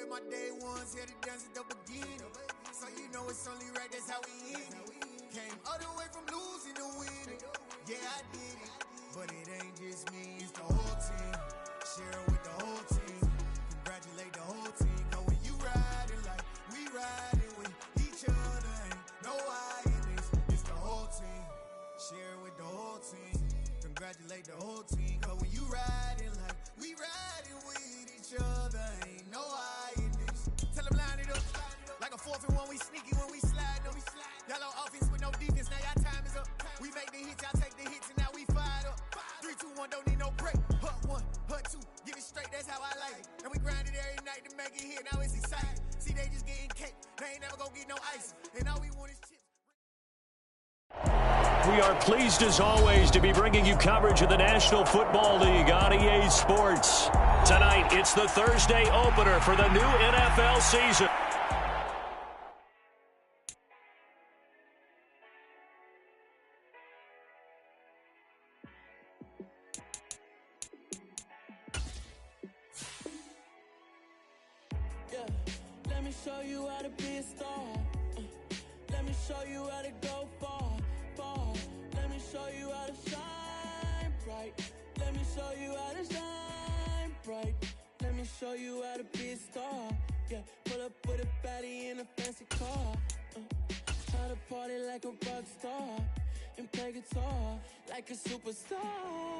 my day ones here to dance at the beginning. So you know it's only right, that's how we end it. Came all the way from losing to winning. Yeah, I did it, but it ain't just me, it's the whole team. Share it with the whole team. Congratulate the whole team. Cause when you riding like we riding with each other, ain't no I in this. It's the whole team. Share it with the whole team. Congratulate the whole team. Cause when you riding like we riding with each other, ain't no I in this. Tell them line it up. Like a 4th and 1, we sneaky when we slide them. Y'all on offense with no defense, now y'all time is up. We make the hits, y'all take the hits, and now we fired up. 3, 2, 1, don't need no break. Hut 1, hut 2, give it straight, that's how I like it. And we grind it every night to make it hit, now it's exciting. See, they just getting cake, they ain't never gonna get no ice. And all we want is chips. We are pleased as always to be bringing you coverage of the National Football League on EA Sports. Tonight, it's the Thursday opener for the new NFL season. Let me show you how to be a star. Let me show you how to go far, far. Let me show you how to shine bright. Let me show you how to shine bright. Let me show you how to be a star. Yeah, pull up with a baddie in a fancy car. Try to party like a rock star and play guitar like a superstar.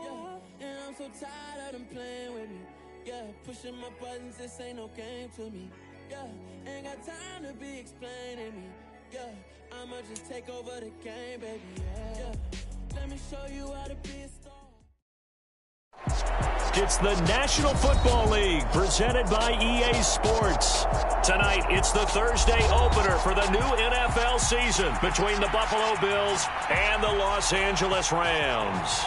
Yeah, and I'm so tired of them playing with me. Yeah, pushing my buttons, this ain't no game to me. Yeah, ain't got time to be explaining me. Yeah, I'ma just take over the game, baby. Yeah, let me show you how to be a star. It's the National Football League presented by EA Sports. Tonight, it's the Thursday opener for the new NFL season between the Buffalo Bills and the Los Angeles Rams.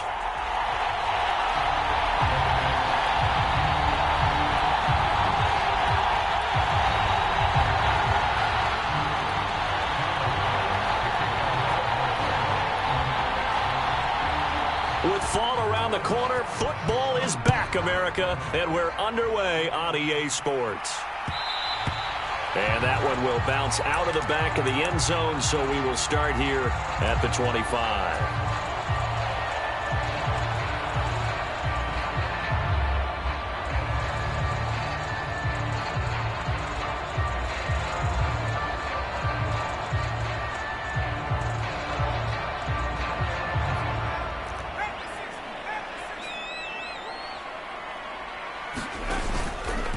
With fall around the corner, football is back, America, and we're underway on EA Sports. And that one will bounce out of the back of the end zone, so we will start here at the 25.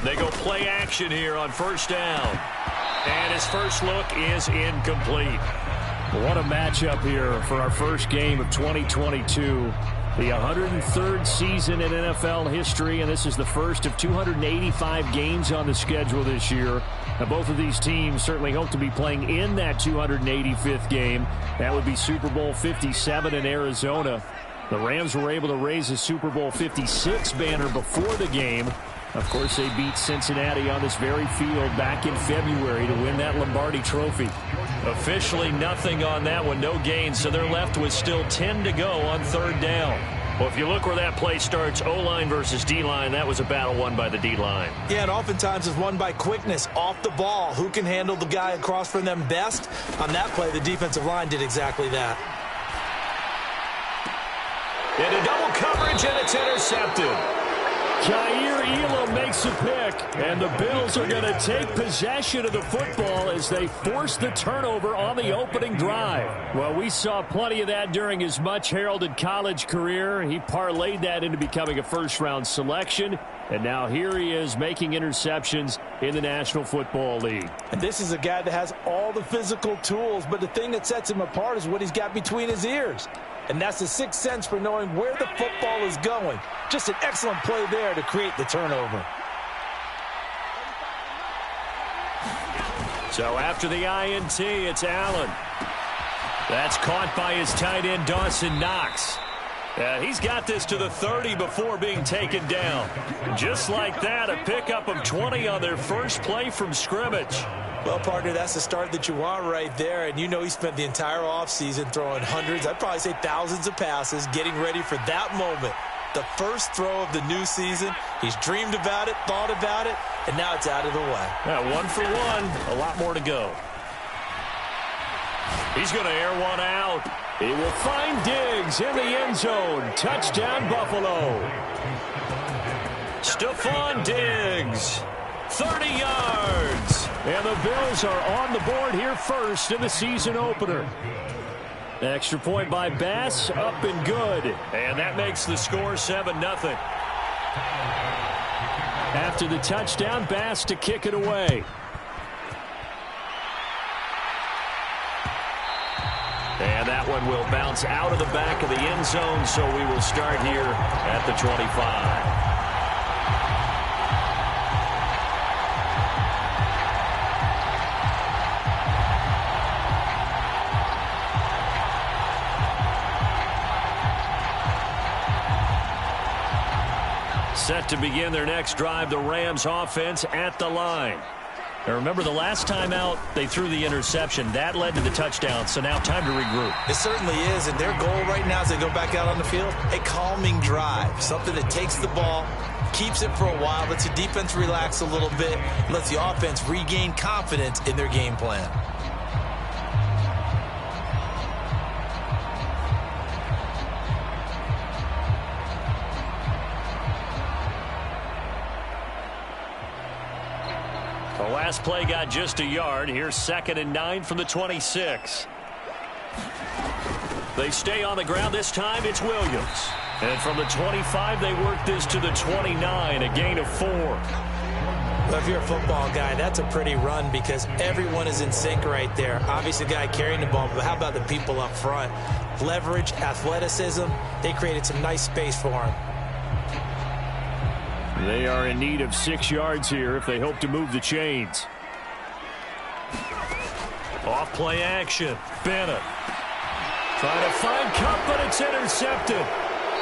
They go play action here on first down. And his first look is incomplete. What a matchup here for our first game of 2022. The 103rd season in NFL history, and this is the first of 285 games on the schedule this year. Now, both of these teams certainly hope to be playing in that 285th game. That would be Super Bowl 57 in Arizona. The Rams were able to raise a Super Bowl 56 banner before the game. Of course, they beat Cincinnati on this very field back in February to win that Lombardi Trophy. Officially nothing on that one, no gain, so they're left with still 10 to go on third down. Well, if you look where that play starts, O-line versus D-line, that was a battle won by the D-line. Yeah, and oftentimes it's won by quickness off the ball. Who can handle the guy across from them best? On that play, the defensive line did exactly that. Into double coverage, and it's intercepted. Jair Elam makes a pick, and the Bills are going to take possession of the football as they force the turnover on the opening drive. Well, we saw plenty of that during his much-heralded college career. He parlayed that into becoming a first-round selection, and now here he is making interceptions in the National Football League. And this is a guy that has all the physical tools, but the thing that sets him apart is what he's got between his ears. And that's the sixth sense for knowing where the football is going. Just an excellent play there to create the turnover. So after the INT, it's Allen. That's caught by his tight end, Dawson Knox. He's got this to the 30 before being taken down. Just like that, a pickup of 20 on their first play from scrimmage. Well, partner, that's the start that you want right there. And you know he spent the entire offseason throwing hundreds, I'd probably say thousands of passes, getting ready for that moment. The first throw of the new season. He's dreamed about it, thought about it, and now it's out of the way. Yeah, 1 for 1. A lot more to go. He's going to air one out. He will find Diggs in the end zone. Touchdown, Buffalo. Stephon Diggs, 30 yards. And the Bills are on the board here first in the season opener. Extra point by Bass, up and good. And that makes the score 7-0. After the touchdown, Bass to kick it away. And that one will bounce out of the back of the end zone, so we will start here at the 25. Set to begin their next drive, the Rams offense at the line. Now remember, the last time out, they threw the interception. That led to the touchdown, so now time to regroup. It certainly is, and their goal right now as they go back out on the field, a calming drive, something that takes the ball, keeps it for a while, lets the defense relax a little bit, lets the offense regain confidence in their game plan. The last play got just a yard. Here's 2nd and 9 from the 26. They stay on the ground. This time it's Williams. And from the 25, they work this to the 29, a gain of 4. Well, if you're a football guy, that's a pretty run because everyone is in sync right there. Obviously, the guy carrying the ball, but how about the people up front? Leverage, athleticism, they created some nice space for him. They are in need of 6 yards here if they hope to move the chains. Off play action. Bennett trying to find Cup, but it's intercepted.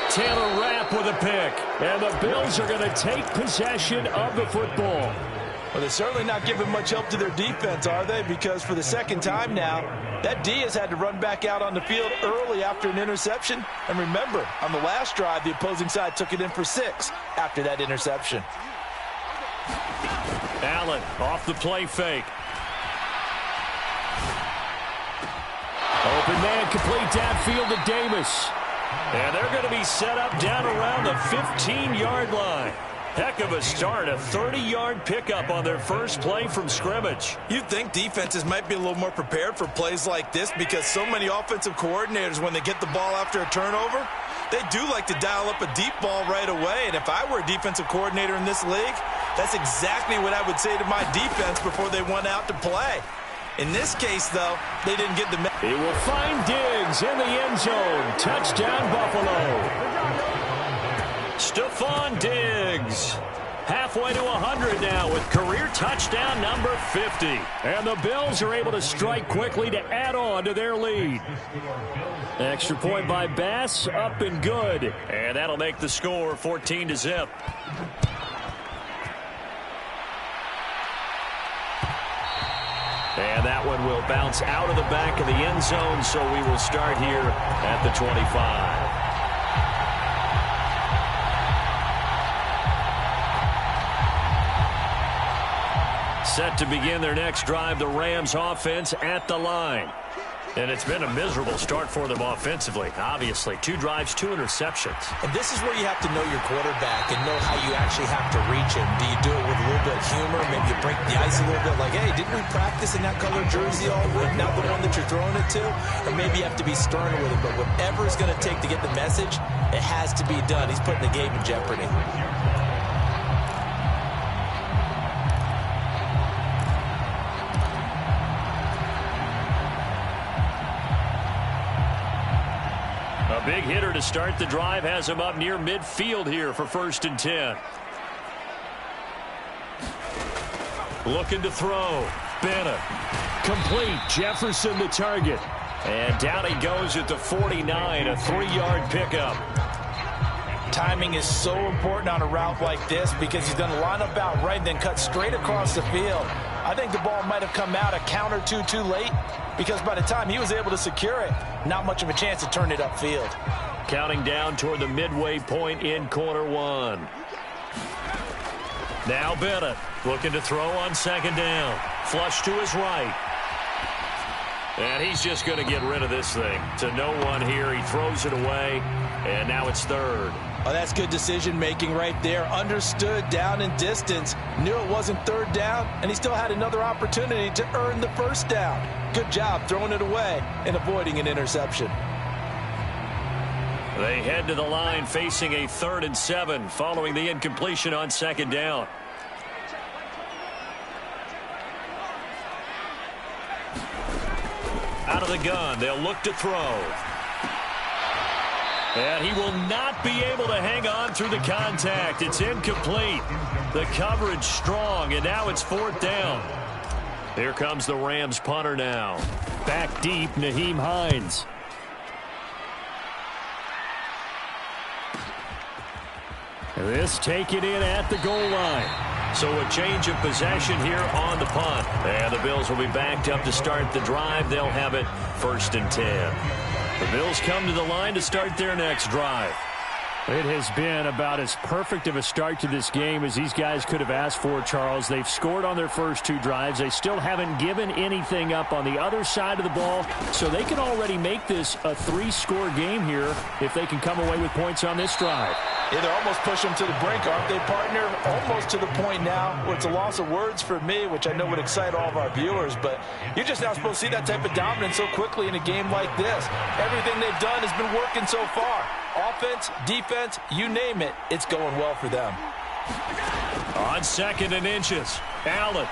Taylor Rapp with a pick. And the Bills are going to take possession of the football. Well, they're certainly not giving much help to their defense, are they? Because for the second time now, that D has had to run back out on the field early after an interception. And remember, on the last drive, the opposing side took it in for 6 after that interception. Allen off the play fake. Open man, complete downfield to Davis. And they're going to be set up down around the 15-yard line. Heck of a start, a 30-yard pickup on their first play from scrimmage. You'd think defenses might be a little more prepared for plays like this because so many offensive coordinators, when they get the ball after a turnover, they do like to dial up a deep ball right away. And if I were a defensive coordinator in this league, that's exactly what I would say to my defense before they went out to play. In this case, though, they didn't get the message. He will find Diggs in the end zone. Touchdown, Buffalo. Stephon Diggs, halfway to 100 now with career touchdown number 50. And the Bills are able to strike quickly to add on to their lead. Extra point by Bass, up and good. And that'll make the score 14-0. And that one will bounce out of the back of the end zone, so we will start here at the 25. Set to begin their next drive, the Rams offense at the line. And it's been a miserable start for them offensively, obviously. 2 drives, 2 interceptions. And this is where you have to know your quarterback and know how you actually have to reach him. Do you do it with a little bit of humor? Maybe you break the ice a little bit like, hey, didn't we practice in that color jersey all week? Not the one that you're throwing it to? Or maybe you have to be sterner with it. But whatever it's going to take to get the message, it has to be done. He's putting the game in jeopardy. Big hitter to start the drive has him up near midfield here for 1st and 10. Looking to throw. Bennett. Complete. Jefferson the target. And down he goes at the 49, a 3-yard pickup. Timing is so important on a route like this because he's going to line up out right and then cut straight across the field. I think the ball might have come out a count or two too late because by the time he was able to secure it, not much of a chance to turn it upfield. Counting down toward the midway point in quarter one. Now Bennett looking to throw on second down. Flush to his right. And he's just going to get rid of this thing. To no one here. He throws it away. And now it's third. Oh, that's good decision-making right there. Understood down and distance. Knew it wasn't third down. And he still had another opportunity to earn the first down. Good job throwing it away and avoiding an interception. They head to the line facing a 3rd and 7 following the incompletion on second down. Out of the gun, they'll look to throw. And he will not be able to hang on through the contact. It's incomplete. The coverage strong, and now it's 4th down. Here comes the Rams punter now. Back deep, Nyheim Hines. This taken in at the goal line. So a change of possession here on the punt. And the Bills will be backed up to start the drive. They'll have it 1st and 10. The Bills come to the line to start their next drive. It has been about as perfect of a start to this game as these guys could have asked for, Charles. They've scored on their first 2 drives. They still haven't given anything up on the other side of the ball, so they can already make this a 3-score game here if they can come away with points on this drive. Yeah, they're almost pushing them to the brink, aren't they, partner? Almost to the point now where it's a loss of words for me, which I know would excite all of our viewers, but you're just not supposed to see that type of dominance so quickly in a game like this. Everything they've done has been working so far. Offense, defense, you name it, it's going well for them. On 2nd and inches, Allen.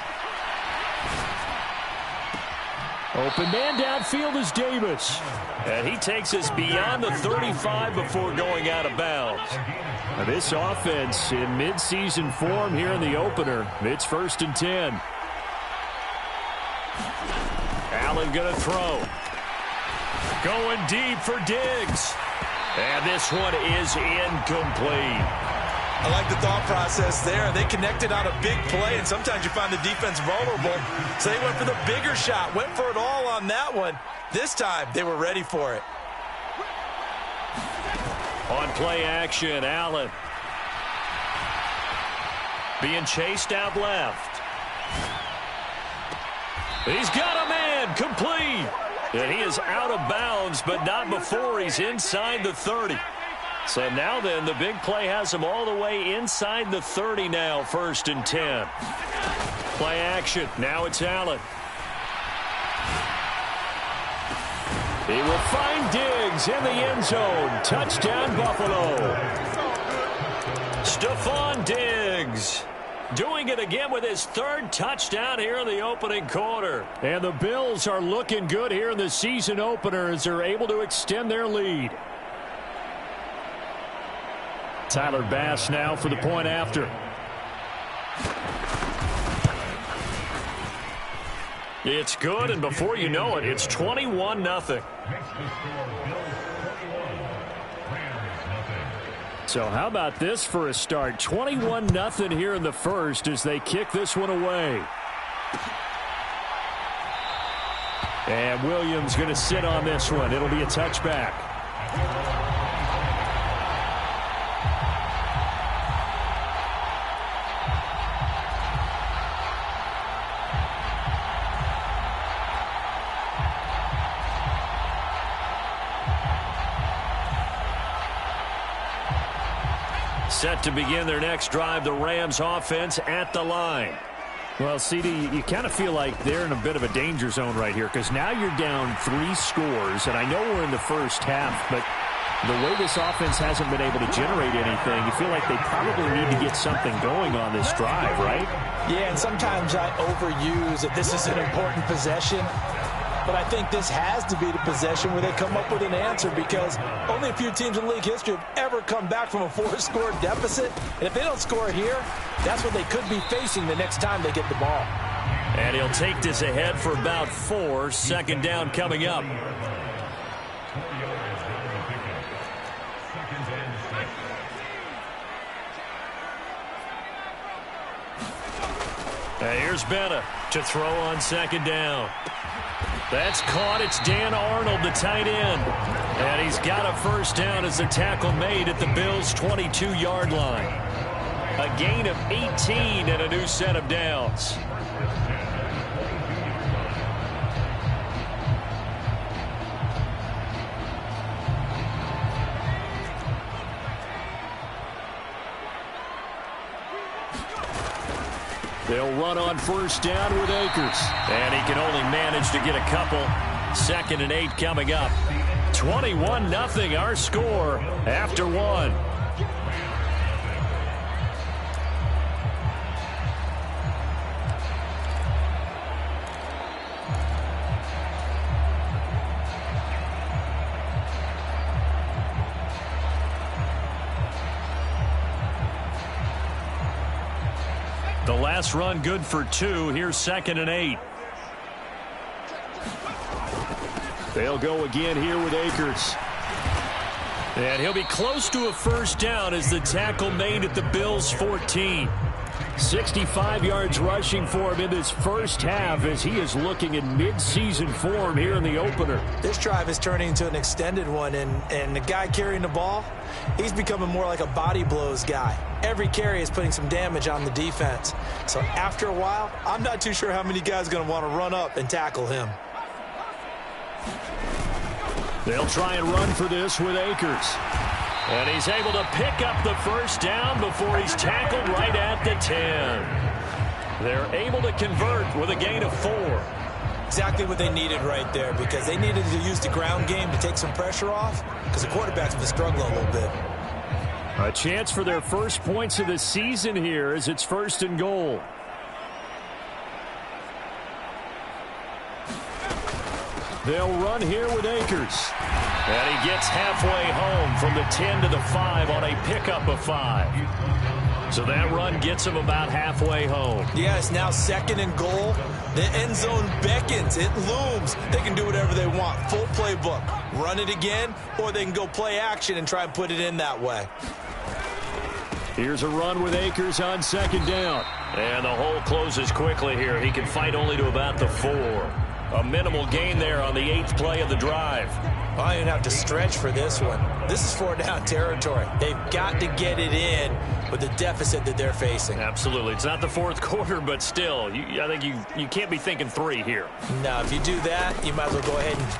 Open man downfield is Davis. And he takes us beyond the 35 before going out of bounds. Now this offense in mid-season form here in the opener. It's 1st and 10. Allen going to throw. Going deep for Diggs. And this one is incomplete. I like the thought process there. They connected on a big play, and sometimes you find the defense vulnerable. So they went for the bigger shot, went for it all on that one. This time, they were ready for it. On play action, Allen. Being chased out left. He's got a man, complete. And he is out of bounds, but not before he's inside the 30. So now then, the big play has him all the way inside the 30 now, 1st and 10. Play action. Now it's Allen. He will find Diggs in the end zone. Touchdown, Buffalo. Stephon Diggs doing it again with his 3rd touchdown here in the opening quarter. And the Bills are looking good here in the season opener as they're able to extend their lead. Tyler Bass now for the point after. It's good, and before you know it, it's 21-0. So how about this for a start? 21-0 here in the first as they kick this one away. And Williams going to sit on this one. It'll be a touchback. Set to begin their next drive, the Rams offense at the line. Well, CD, you kind of feel like they're in a bit of a danger zone right here because now you're down 3 scores, and I know we're in the first half, but the way this offense hasn't been able to generate anything, you feel like they probably need to get something going on this drive, right? Yeah, and sometimes I overuse that this is an important possession. But I think this has to be the possession where they come up with an answer because only a few teams in league history have ever come back from a 4-score deficit. And if they don't score here, that's what they could be facing the next time they get the ball. And he'll take this ahead for about 4. 2nd down coming up. And here's Bennett to throw on second down. That's caught. It's Dan Arnold, the tight end. And he's got a first down as the tackle made at the Bills' 22-yard line. A gain of 18 and a new set of downs. They'll run on first down with Akers. And he can only manage to get a couple. 2nd and 8 coming up. 21-0 our score after one. The last run good for 2. Here's 2nd and 8. They'll go again here with Akers. And he'll be close to a first down as the tackle made at the Bills' 14. 65 yards rushing for him in this first half as he is looking in mid-season form here in the opener. This drive is turning into an extended one, and the guy carrying the ball, he's becoming more like a body blows guy. Every carry is putting some damage on the defense. So after a while, I'm not too sure how many guys are going to want to run up and tackle him. They'll try and run for this with Akers. And he's able to pick up the first down before he's tackled right at the 10. They're able to convert with a gain of 4. Exactly what they needed right there, because they needed to use the ground game to take some pressure off, because the quarterback's been struggling a little bit. A chance for their first points of the season here as it's 1st and goal. They'll run here with Akers. And he gets halfway home from the 10 to the 5 on a pickup of 5. So that run gets him about halfway home. Yeah, it's now 2nd and goal. The end zone beckons. It looms. They can do whatever they want. Full playbook. Run it again, or they can go play action and try and put it in that way. Here's a run with Akers on 2nd down. And the hole closes quickly here. He can fight only to about the 4. A minimal gain there on the 8th play of the drive. Well, I didn't have to stretch for this one. This is 4-down territory. They've got to get it in with the deficit that they're facing. Absolutely. It's not the 4th quarter, but still, I think you can't be thinking 3 here. No, if you do that, you might as well go ahead and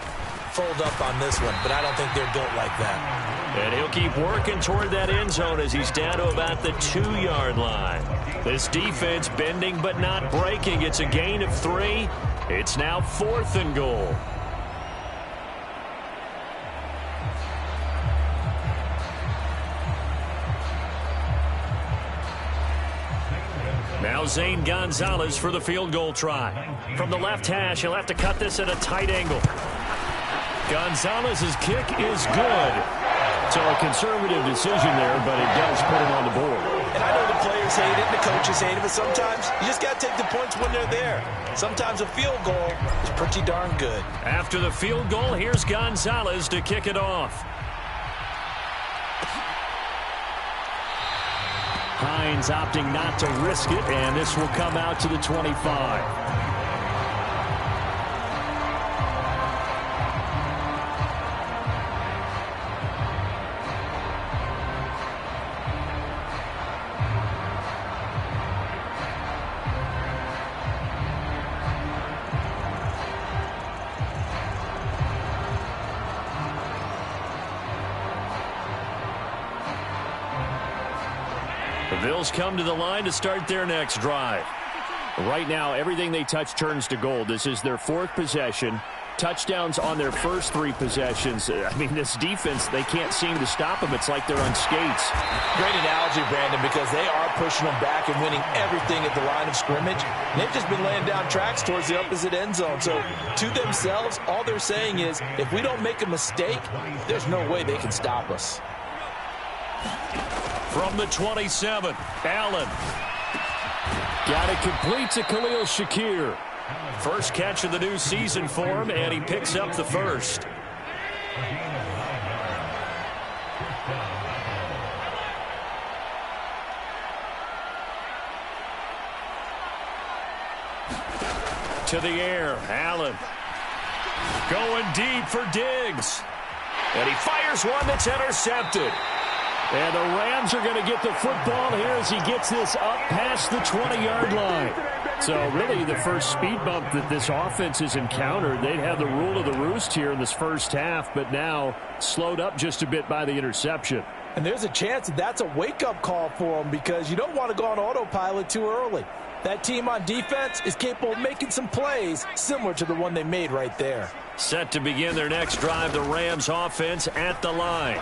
fold up on this one, but I don't think they're built like that. And he'll keep working toward that end zone as he's down to about the 2-yard line. This defense bending but not breaking. It's a gain of 3. It's now 4th and goal. Now Zane Gonzalez for the field goal try. From the left hash, he'll have to cut this at a tight angle. Gonzalez's kick is good. So a conservative decision there, but it does put him on the board. And I know the players hate it, the coaches hate it, but sometimes you just got to take the points when they're there. Sometimes a field goal is pretty darn good. After the field goal, here's Gonzalez to kick it off. Hines opting not to risk it, and this will come out to the 25. The Bills come to the line to start their next drive. Right now, everything they touch turns to gold. This is their 4th possession. Touchdowns on their first 3 possessions. I mean, this defense, they can't seem to stop them. It's like they're on skates. Great analogy, Brandon, because they are pushing them back and winning everything at the line of scrimmage. And they've just been laying down tracks towards the opposite end zone. So to themselves, all they're saying is, if we don't make a mistake, there's no way they can stop us. From the 27, Allen. Got it complete to Khalil Shakir. First catch of the new season for him, and he picks up the first. to the air. Allen going deep for Diggs. And he fires one that's intercepted. And the Rams are going to get the football here as he gets this up past the 20-yard line. So really the first speed bump that this offense has encountered, they'd have the rule of the roost here in this first half, but now slowed up just a bit by the interception. And there's a chance that that's a wake-up call for them because you don't want to go on autopilot too early. That team on defense is capable of making some plays similar to the one they made right there. Set to begin their next drive, the Rams offense at the line.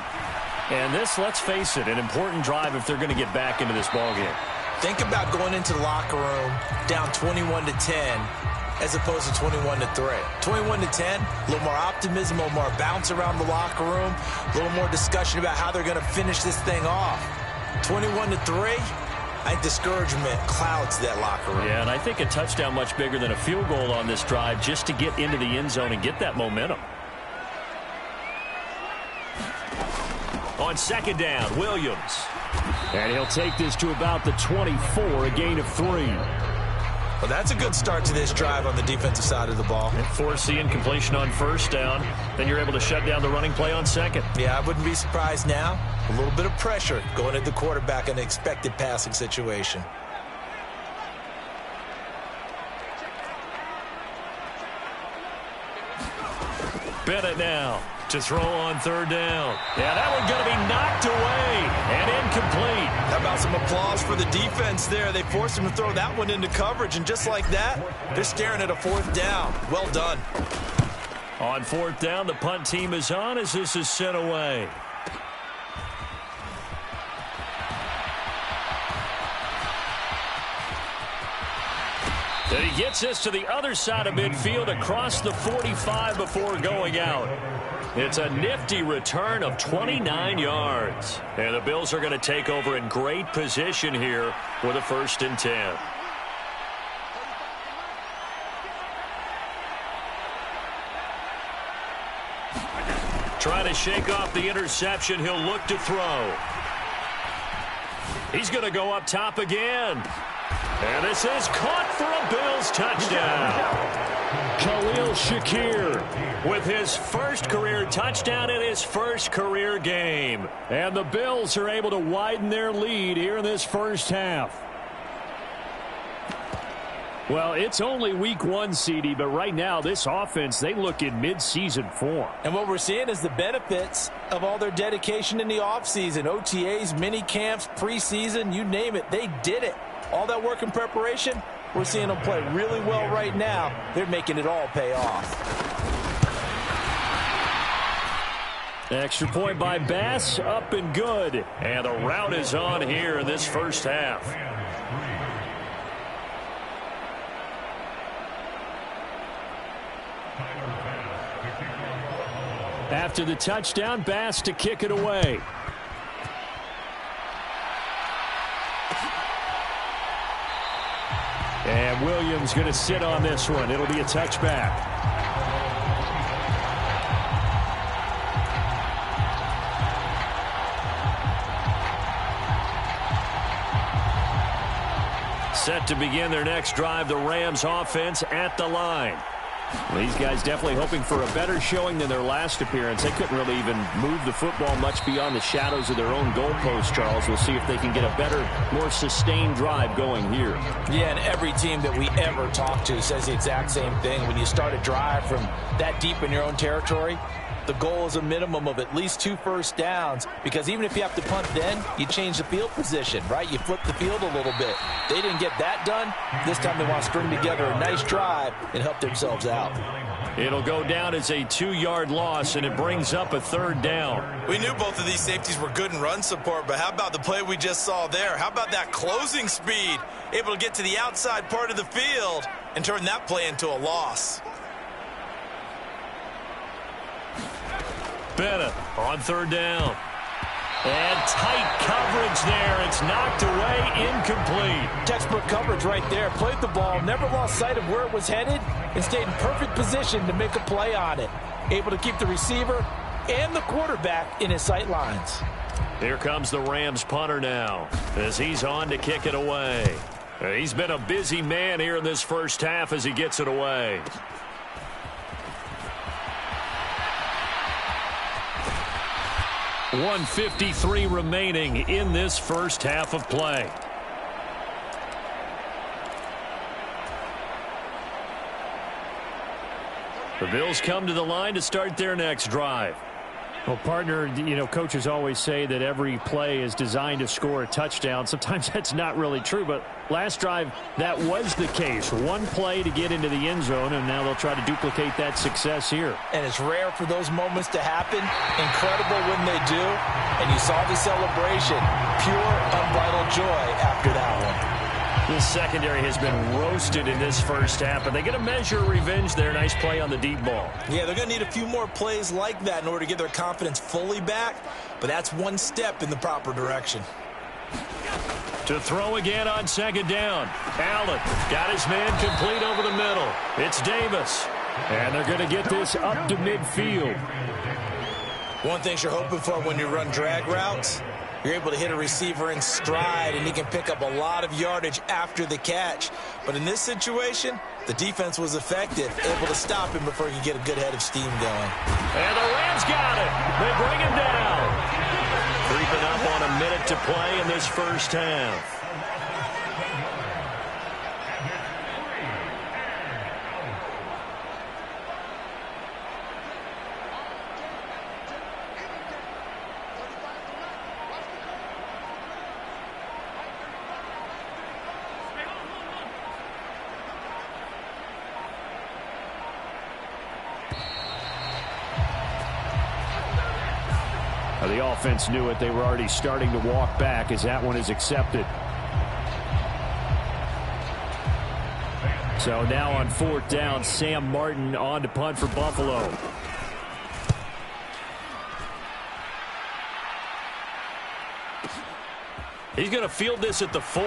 And this, let's face it, an important drive if they're going to get back into this ballgame. Think about going into the locker room down 21-10 as opposed to 21-3. 21-10, a little more optimism, a little more bounce around the locker room, a little more discussion about how they're going to finish this thing off. 21-3, I think discouragement clouds that locker room. Yeah, and I think a touchdown much bigger than a field goal on this drive just to get into the end zone and get that momentum. On second down, Williams. And he'll take this to about the 24, a gain of 3. Well, that's a good start to this drive on the defensive side of the ball. And force the incompletion on first down. Then you're able to shut down the running play on second. Yeah, I wouldn't be surprised now. A little bit of pressure going at the quarterback in an expected passing situation. Bennett now to throw on third down. Yeah, that one's going to be knocked away and incomplete. How about some applause for the defense there? They forced him to throw that one into coverage, and just like that, they're staring at a fourth down. Well done. On fourth down, the punt team is on as this is sent away. And he gets this to the other side of midfield across the 45 before going out. It's a nifty return of 29 yards. And the Bills are going to take over in great position here with a 1st and 10. Trying to shake off the interception. He'll look to throw. He's going to go up top again. And this is caught for a Bills touchdown. Khalil Shakir with his first career touchdown in his first career game. And the Bills are able to widen their lead here in this first half. Well, it's only week 1, CD, but right now this offense, they look in mid-season form. And what we're seeing is the benefits of all their dedication in the offseason. OTAs, mini camps, preseason, you name it, they did it. All that work and preparation, we're seeing them play really well right now. They're making it all pay off. Extra point by Bass, up and good. And the route is on here in this first half. After the touchdown, Bass to kick it away. And Williams going to sit on this one. It'll be a touchback. Set to begin their next drive, the Rams offense at the line. These guys definitely hoping for a better showing than their last appearance. They couldn't really even move the football much beyond the shadows of their own goalpost, Charles. We'll see if they can get a better, more sustained drive going here. Yeah, and every team that we ever talk to says the exact same thing. When you start a drive from that deep in your own territory, the goal is a minimum of at least 2 first downs, because even if you have to punt then, you change the field position, right? You flip the field a little bit. They didn't get that done. This time they want to string together a nice drive and help themselves out. It'll go down as a 2-yard loss, and it brings up a 3rd down. We knew both of these safeties were good in run support, but how about the play we just saw there? How about that closing speed? Able to get to the outside part of the field and turn that play into a loss. Bennett on 3rd down. And tight coverage there. It's knocked away, incomplete. Textbook coverage right there. Played the ball, never lost sight of where it was headed, and stayed in perfect position to make a play on it. Able to keep the receiver and the quarterback in his sight lines. Here comes the Rams punter now as he's on to kick it away. He's been a busy man here in this first half as he gets it away. .153 remaining in this first half of play. The Bills come to the line to start their next drive. Well, partner, coaches always say that every play is designed to score a touchdown. Sometimes that's not really true, but last drive, that was the case. One play to get into the end zone, and now they'll try to duplicate that success here. And it's rare for those moments to happen. Incredible when they do. And you saw the celebration. Pure, unbridled joy after that one. This secondary has been roasted in this first half, but they get a measure of revenge there. Nice play on the deep ball. Yeah, they're going to need a few more plays like that in order to get their confidence fully back, but that's one step in the proper direction. To throw again on second down. Allen got his man complete over the middle. It's Davis. And they're going to get this up to midfield. One thing you're hoping for when you run drag routes, you're able to hit a receiver in stride, and he can pick up a lot of yardage after the catch. But in this situation, the defense was effective, able to stop him before he could get a good head of steam going. And the Rams got it. They bring him down. Creeping up on a minute to play in this first half. The offense knew it. They were already starting to walk back as that one is accepted. So now on fourth down, Sam Martin on to punt for Buffalo. He's going to field this at the 4.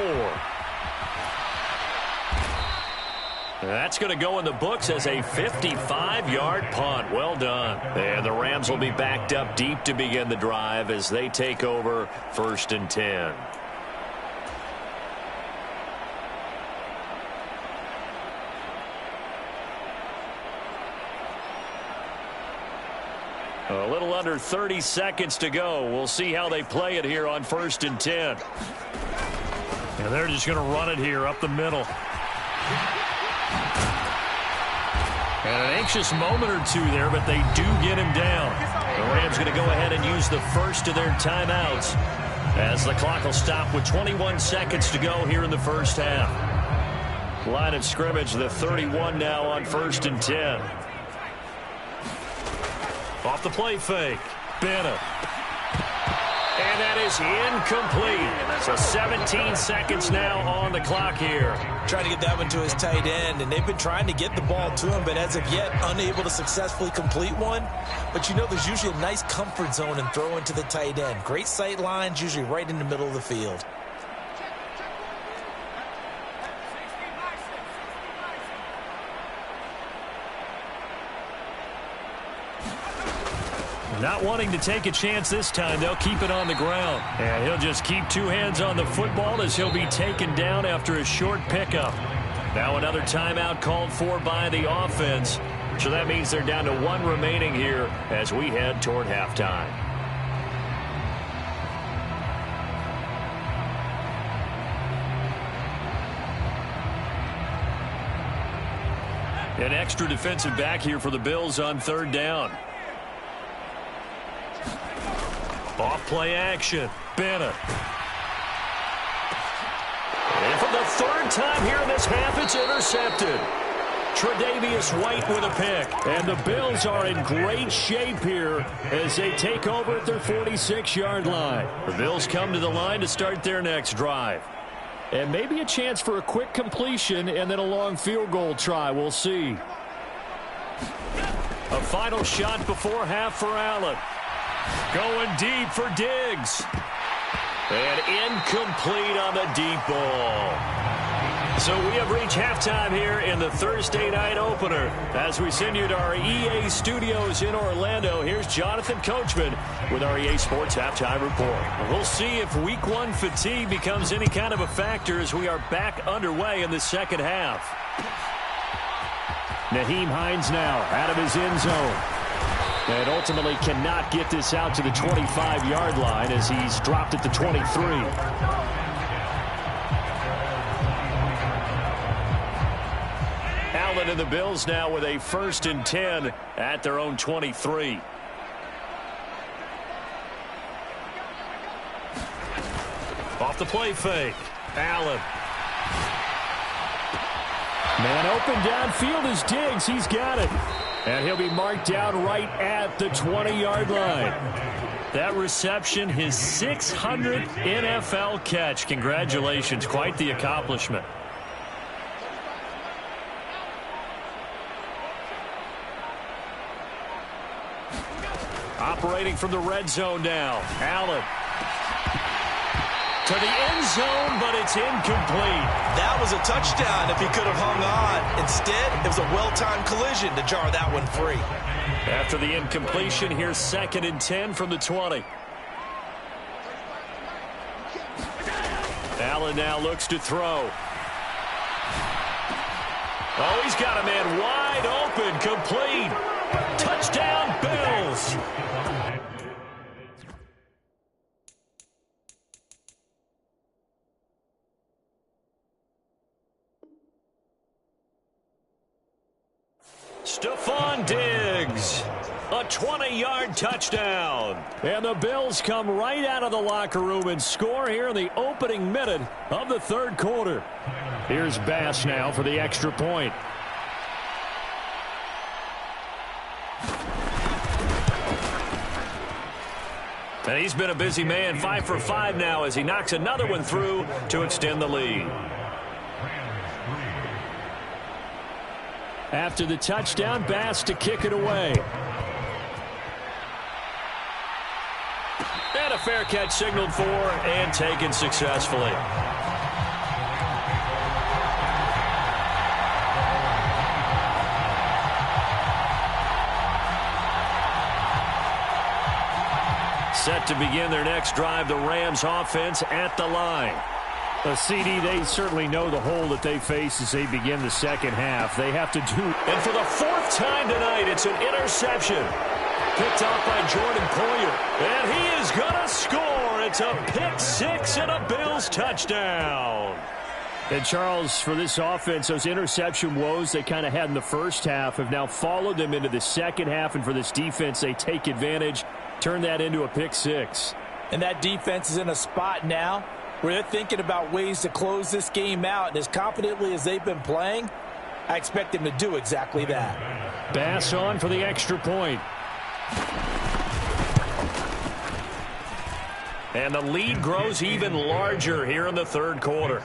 That's going to go in the books as a 55-yard punt. Well done. And the Rams will be backed up deep to begin the drive as they take over 1st and 10. A little under 30 seconds to go. We'll see how they play it here on 1st and 10. And they're just going to run it here up the middle. And an anxious moment or two there, but they do get him down. The Rams going to go ahead and use the first of their timeouts as the clock will stop with 21 seconds to go here in the first half. Line of scrimmage, the 31 now on 1st and 10. Off the play fake. Bennett. And that is incomplete. So 17 seconds now on the clock here. Trying to get that one to his tight end, and they've been trying to get the ball to him, but as of yet, unable to successfully complete one. But there's usually a nice comfort zone in throwing to the tight end. Great sight lines, usually right in the middle of the field. Not wanting to take a chance this time, they'll keep it on the ground. And he'll just keep two hands on the football as he'll be taken down after a short pickup. Now another timeout called for by the offense. So that means they're down to 1 remaining here as we head toward halftime. An extra defensive back here for the Bills on 3rd down. Off play action. Bennett. And for the 3rd time here in this half, it's intercepted. Tre'Davious White with a pick. And the Bills are in great shape here as they take over at their 46-yard line. The Bills come to the line to start their next drive. And maybe a chance for a quick completion and then a long field goal try. We'll see. A final shot before half for Allen. Going deep for Diggs. And incomplete on the deep ball. So we have reached halftime here in the Thursday night opener. As we send you to our EA studios in Orlando, here's Jonathan Coachman with our EA Sports Halftime Report. We'll see if Week 1 fatigue becomes any kind of a factor as we are back underway in the second half. Nyheim Hines now out of his end zone. And ultimately cannot get this out to the 25-yard line as he's dropped at the 23. Allen and the Bills now with a 1st and 10 at their own 23. Off the play fake. Allen. Man open downfield is Diggs. He's got it. And he'll be marked down right at the 20-yard line. That reception, his 600th NFL catch. Congratulations. Quite the accomplishment. Operating from the red zone now. Allen. To the end zone, but it's incomplete. That was a touchdown if he could have hung on. Instead, it was a well-timed collision to jar that one free. After the incompletion, here's 2nd and 10 from the 20. Allen now looks to throw. Oh, he's got a man wide open, complete. Touchdown, Bills. Stephon Diggs, a 20-yard touchdown. And the Bills come right out of the locker room and score here in the opening minute of the third quarter. Here's Bass now for the extra point. And he's been a busy man, 5 for 5 now as he knocks another one through to extend the lead. After the touchdown, Bass to kick it away. And a fair catch signaled for and taken successfully. Set to begin their next drive, the Rams offense at the line. CD, they certainly know the hole that they face as they begin the second half. They have to do. And for the 4th time tonight, it's an interception. Picked off by Jordan Poyer. And he is going to score. It's a pick 6 and a Bills touchdown. And Charles, for this offense, those interception woes they kind of had in the first half have now followed them into the second half. And for this defense, they take advantage, turn that into a pick 6. And that defense is in a spot now where they're thinking about ways to close this game out. And as confidently as they've been playing, I expect them to do exactly that. Bass on for the extra point. And the lead grows even larger here in the third quarter.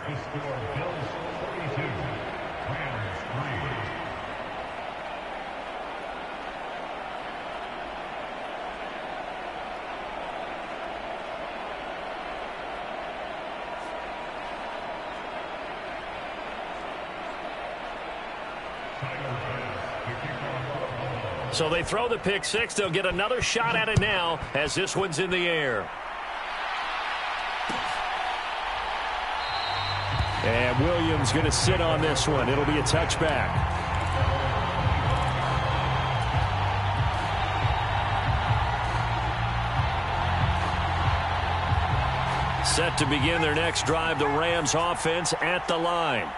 So they throw the pick 6. They'll get another shot at it now as this one's in the air. And Williams going to sit on this one. It'll be a touchback. Set to begin their next drive, the Rams offense at the line.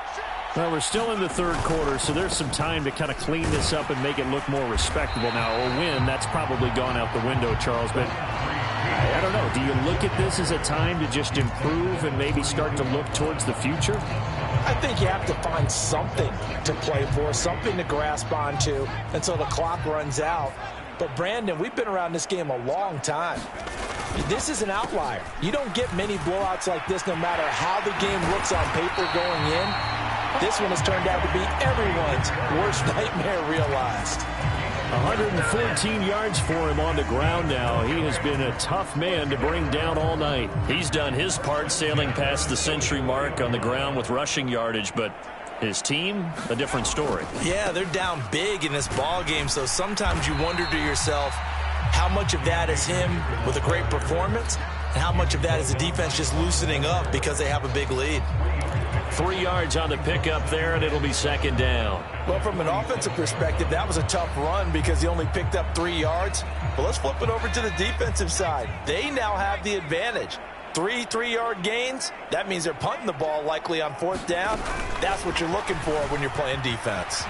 Well, we're still in the third quarter, so there's some time to kind of clean this up and make it look more respectable. Now, a win, that's probably gone out the window, Charles, but I don't know. Do you look at this as a time to just improve and maybe start to look towards the future? I think you have to find something to play for, something to grasp onto until the clock runs out. But, Brandon, we've been around this game a long time. This is an outlier. You don't get many blowouts like this no matter how the game looks on paper going in. This one has turned out to be everyone's worst nightmare realized. 114 yards for him on the ground now. He has been a tough man to bring down all night. He's done his part sailing past the century mark on the ground with rushing yardage, but his team, a different story. Yeah, they're down big in this ball game, so sometimes you wonder to yourself how much of that is him with a great performance and how much of that is the defense just loosening up because they have a big lead. 3 yards on the pickup there, and it'll be second down. Well, from an offensive perspective, that was a tough run because he only picked up 3 yards. But let's flip it over to the defensive side. They now have the advantage. 3 3-yard gains, that means they're punting the ball likely on 4th down. That's what you're looking for when you're playing defense.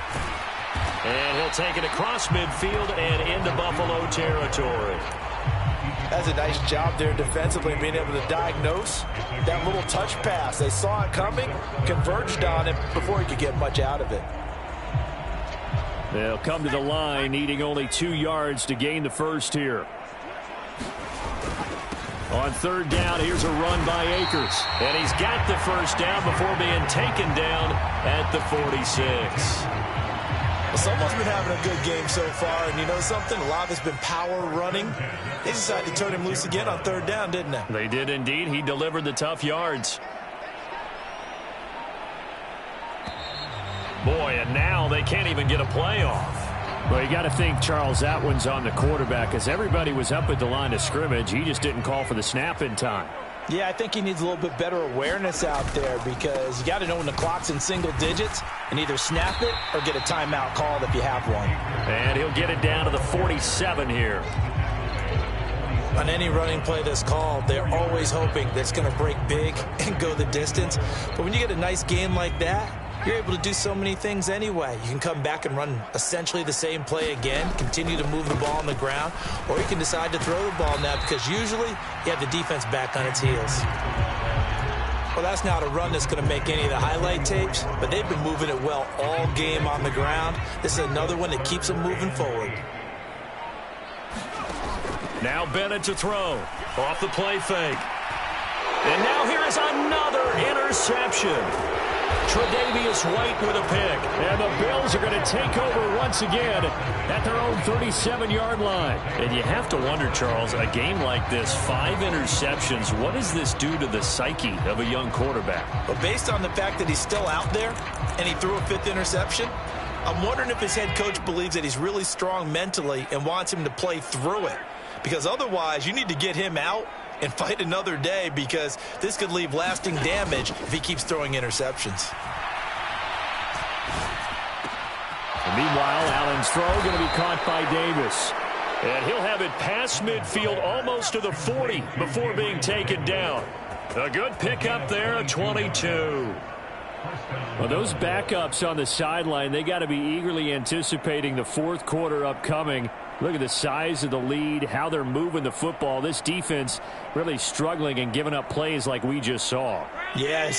And he'll take it across midfield and into Buffalo territory. That's a nice job there defensively, being able to diagnose that little touch pass. They saw it coming, converged on it before he could get much out of it. They'll come to the line, needing only 2 yards to gain the first here. On 3rd down, here's a run by Akers. And he's got the first down before being taken down at the 46. Well, someone's been having a good game so far, and you know something? A lot of it's been power running. They decided to turn him loose again on 3rd down, didn't they? They did indeed. He delivered the tough yards. Boy, and now they can't even get a play off. Well, you got to think, Charles, that one's on the quarterback, as everybody was up at the line of scrimmage. He just didn't call for the snap in time. Yeah, I think he needs a little bit better awareness out there because you got to know when the clock's in single digits and either snap it or get a timeout called if you have one. And he'll get it down to the 47 here. On any running play that's called, they're always hoping that it's going to break big and go the distance. But when you get a nice game like that, you're able to do so many things anyway. You can come back and run essentially the same play again, continue to move the ball on the ground, or you can decide to throw the ball now because usually you have the defense back on its heels. Well, that's not a run that's going to make any of the highlight tapes, but they've been moving it well all game on the ground. This is another one that keeps them moving forward. Now Bennett to throw. Off the play fake. And now here is another interception. Tre'Davious White with a pick. And the Bills are going to take over once again at their own 37-yard line. And you have to wonder, Charles, a game like this, 5 interceptions, what does this do to the psyche of a young quarterback? But based on the fact that he's still out there and he threw a 5th interception, I'm wondering if his head coach believes that he's really strong mentally and wants him to play through it. Because otherwise, you need to get him out and fight another day because this could leave lasting damage if he keeps throwing interceptions. And meanwhile, Allen's throw going to be caught by Davis. And he'll have it past midfield almost to the 40 before being taken down. A good pickup there at 22. Well, those backups on the sideline, they got to be eagerly anticipating the 4th quarter upcoming. Look at the size of the lead, how they're moving the football. This defense really struggling and giving up plays like we just saw. Yeah,